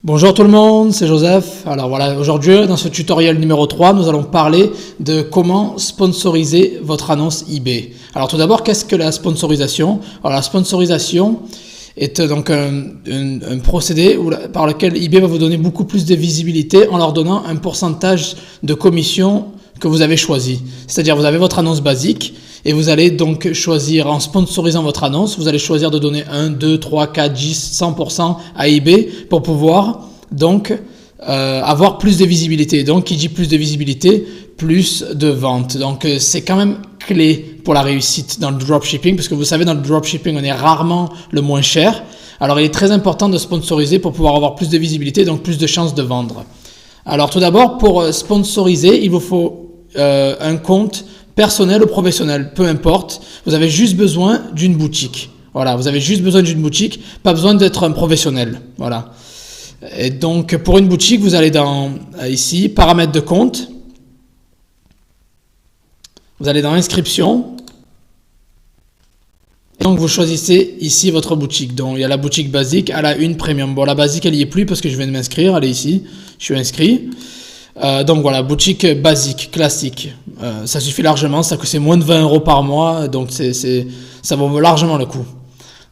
Bonjour tout le monde, c'est Joseph. Alors voilà, aujourd'hui dans ce tutoriel numéro 3, nous allons parler de comment sponsoriser votre annonce eBay. Alors tout d'abord, qu'est-ce que la sponsorisation? Alors la sponsorisation est donc un procédé par lequel eBay va vous donner beaucoup plus de visibilité en leur donnant un pourcentage de commission que vous avez choisi. C'est-à-dire vous avez votre annonce basique et vous allez donc choisir, en sponsorisant votre annonce, vous allez choisir de donner 1, 2, 3, 4, 10, 100% à eBay pour pouvoir donc avoir plus de visibilité. Donc qui dit plus de visibilité, plus de ventes. Donc c'est quand même clé pour la réussite dans le dropshipping, parce que vous savez, dans le dropshipping on est rarement le moins cher. Alors il est très important de sponsoriser pour pouvoir avoir plus de visibilité, donc plus de chances de vendre. Alors tout d'abord, pour sponsoriser, il vous faut un compte personnel ou professionnel, peu importe. Vous avez juste besoin d'une boutique. Voilà, vous avez juste besoin d'une boutique, pas besoin d'être un professionnel. Voilà. Et donc pour une boutique, vous allez dans ici, paramètres de compte. Vous allez dans inscription. Et donc vous choisissez ici votre boutique. Donc il y a la boutique basique à la 1 premium. Bon, la basique elle y est plus parce que je viens de m'inscrire. Elle est ici. Je suis inscrit. Donc voilà, boutique basique, classique. Ça suffit largement, ça coûte moins de 20 € par mois, donc ça vaut largement le coup.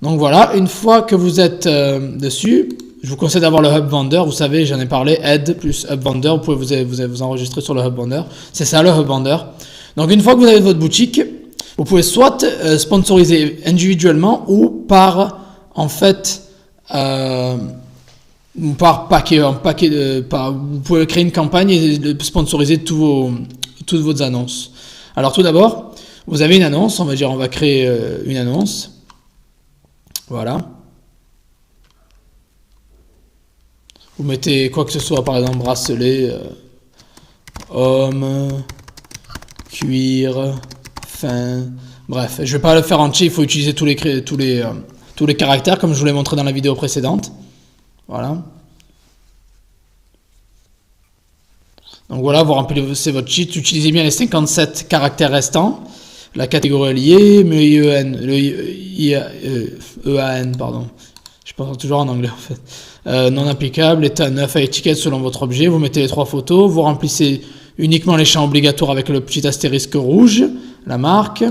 Donc voilà, une fois que vous êtes dessus, je vous conseille d'avoir le Hub Vendeur. Vous savez, j'en ai parlé, Aide plus Hub Vendeur. Vous pouvez vous enregistrer sur le Hub Vendeur. C'est ça le Hub Vendeur. Donc une fois que vous avez votre boutique, vous pouvez soit sponsoriser individuellement ou par en fait par paquet, vous pouvez créer une campagne et sponsoriser toutes vos annonces. Alors tout d'abord, vous avez une annonce, on va créer une annonce. Voilà. Vous mettez quoi que ce soit, par exemple bracelet, homme, cuir, fin, bref. Je vais pas le faire entier, il faut utiliser tous les caractères comme je vous l'ai montré dans la vidéo précédente. Voilà. Donc voilà, vous remplissez votre sheet, utilisez bien les 57 caractères restants. La catégorie est liée, mais EAN, pardon. Je pense toujours en anglais en fait. Non applicable, état neuf à étiquette selon votre objet. Vous mettez les 3 photos, vous remplissez uniquement les champs obligatoires avec le petit astérisque rouge, la marque.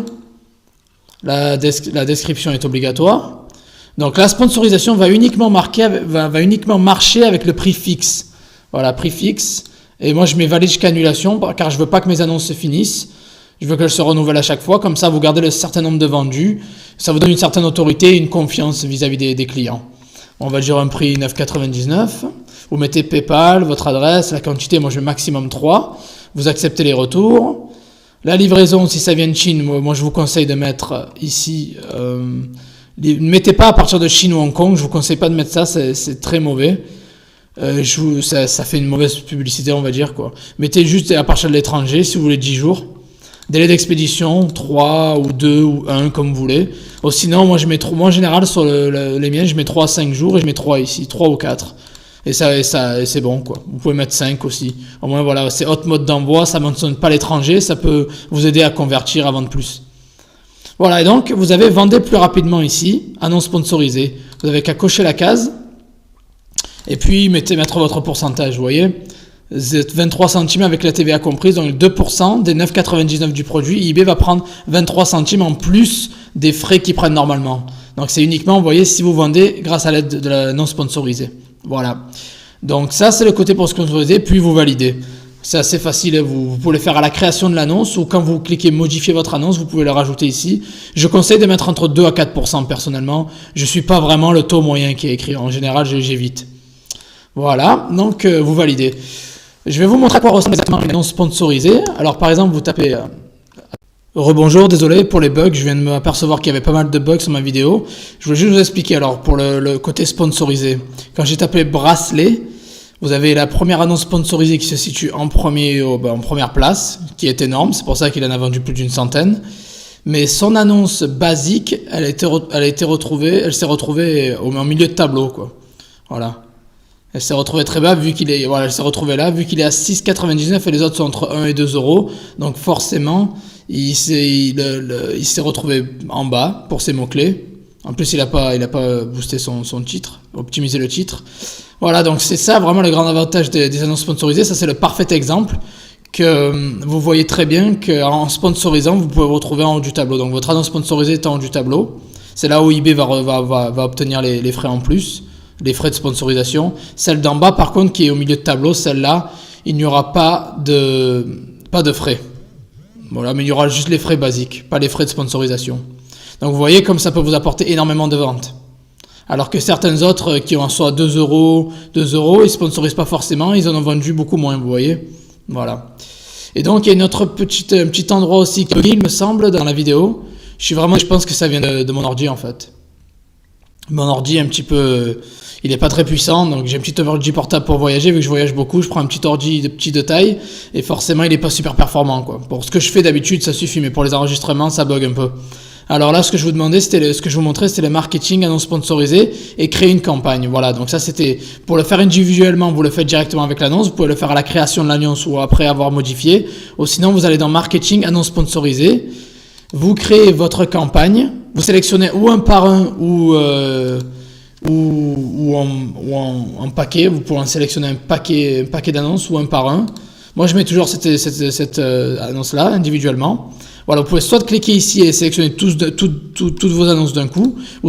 La description est obligatoire. Donc la sponsorisation va uniquement marcher avec le prix fixe. Voilà, prix fixe. Et moi je mets valide jusqu'à annulation car je veux pas que mes annonces se finissent. Je veux qu'elles se renouvellent à chaque fois. Comme ça, vous gardez le certain nombre de vendus. Ça vous donne une certaine autorité et une confiance vis-à-vis des clients. On va dire un prix 9,99. Vous mettez PayPal, votre adresse, la quantité. Moi je mets maximum 3. Vous acceptez les retours. La livraison, si ça vient de Chine, moi je vous conseille de mettre ici... ne mettez pas à partir de Chine ou Hong Kong, je vous conseille pas de mettre ça, c'est très mauvais. Ça fait une mauvaise publicité, on va dire quoi. Mettez juste à partir de l'étranger si vous voulez 10 jours. Délai d'expédition 3 ou 2 ou 1 comme vous voulez. Ou sinon moi en général sur les miens je mets 3 à 5 jours et je mets 3 ici, 3 ou 4. Et c'est bon quoi. Vous pouvez mettre 5 aussi. Au moins voilà, c'est haute mode d'envoi, ça ne mentionne pas l'étranger, ça peut vous aider à convertir, à vendre plus. Voilà, et donc vous avez vendez plus rapidement ici, annonce sponsorisée. Vous avez qu'à cocher la case et puis mettre votre pourcentage, vous voyez. 23 centimes avec la TVA comprise, donc 2% des 9,99 du produit. eBay va prendre 23 centimes en plus des frais qu'ils prennent normalement. Donc c'est uniquement, vous voyez, si vous vendez grâce à l'aide de la non sponsorisée. Voilà. Donc ça c'est le côté pour sponsoriser, puis vous validez. C'est assez facile, vous pouvez le faire à la création de l'annonce ou quand vous cliquez modifier votre annonce, vous pouvez le rajouter ici. Je conseille de mettre entre 2 à 4% personnellement. Je suis pas vraiment le taux moyen qui est écrit. En général, j'évite. Voilà, donc vous validez. Je vais vous montrer à quoi ressemble exactement une annonce sponsorisée. Alors par exemple, vous tapez rebonjour, désolé pour les bugs, je viens de m'apercevoir qu'il y avait pas mal de bugs sur ma vidéo. Je voulais juste vous expliquer alors pour le côté sponsorisé. Quand j'ai tapé bracelet, vous avez la première annonce sponsorisée qui se situe en première place, qui est énorme, c'est pour ça qu'il en a vendu plus d'une centaine. Mais son annonce basique, elle s'est retrouvée en milieu de tableau, quoi. Voilà. Elle s'est retrouvée très bas elle s'est retrouvée là, vu qu'il est à 6,99 et les autres sont entre 1 et 2 €. Donc forcément, il s'est retrouvé en bas pour ses mots-clés. En plus, il a pas boosté son titre, optimisé le titre. Voilà, donc c'est ça vraiment le grand avantage des annonces sponsorisées. Ça, c'est le parfait exemple que vous voyez très bien qu'en sponsorisant, vous pouvez vous retrouver en haut du tableau. Donc votre annonce sponsorisée est en haut du tableau. C'est là où eBay va obtenir les frais en plus, les frais de sponsorisation. Celle d'en bas, par contre, qui est au milieu de tableau, celle-là, il n'y aura pas de frais. Voilà, mais il y aura juste les frais basiques, pas les frais de sponsorisation. Donc vous voyez comme ça peut vous apporter énormément de ventes. Alors que certaines autres qui ont soit 2 euros, ils sponsorisent pas forcément, ils en ont vendu beaucoup moins, vous voyez. Voilà. Et donc il y a un petit endroit aussi qui il me semble dans la vidéo. Je pense que ça vient de mon ordi en fait. Mon ordi un petit peu, il est pas très puissant, donc j'ai un petit ordi portable pour voyager, vu que je voyage beaucoup, je prends un petit ordi de taille, et forcément il est pas super performant quoi. Pour ce que je fais d'habitude ça suffit, mais pour les enregistrements ça bug un peu. Alors là, ce que je vous montrais, c'était le marketing annonce sponsorisée et créer une campagne. Voilà, donc ça c'était pour le faire individuellement, vous le faites directement avec l'annonce, vous pouvez le faire à la création de l'annonce ou après avoir modifié, ou sinon vous allez dans marketing annonce sponsorisée, vous créez votre campagne, vous sélectionnez ou un par un ou en paquet, vous pouvez en sélectionner un paquet d'annonces ou un par un. Moi je mets toujours cette annonce-là individuellement. Voilà, vous pouvez soit cliquer ici et sélectionner toutes vos annonces d'un coup, ou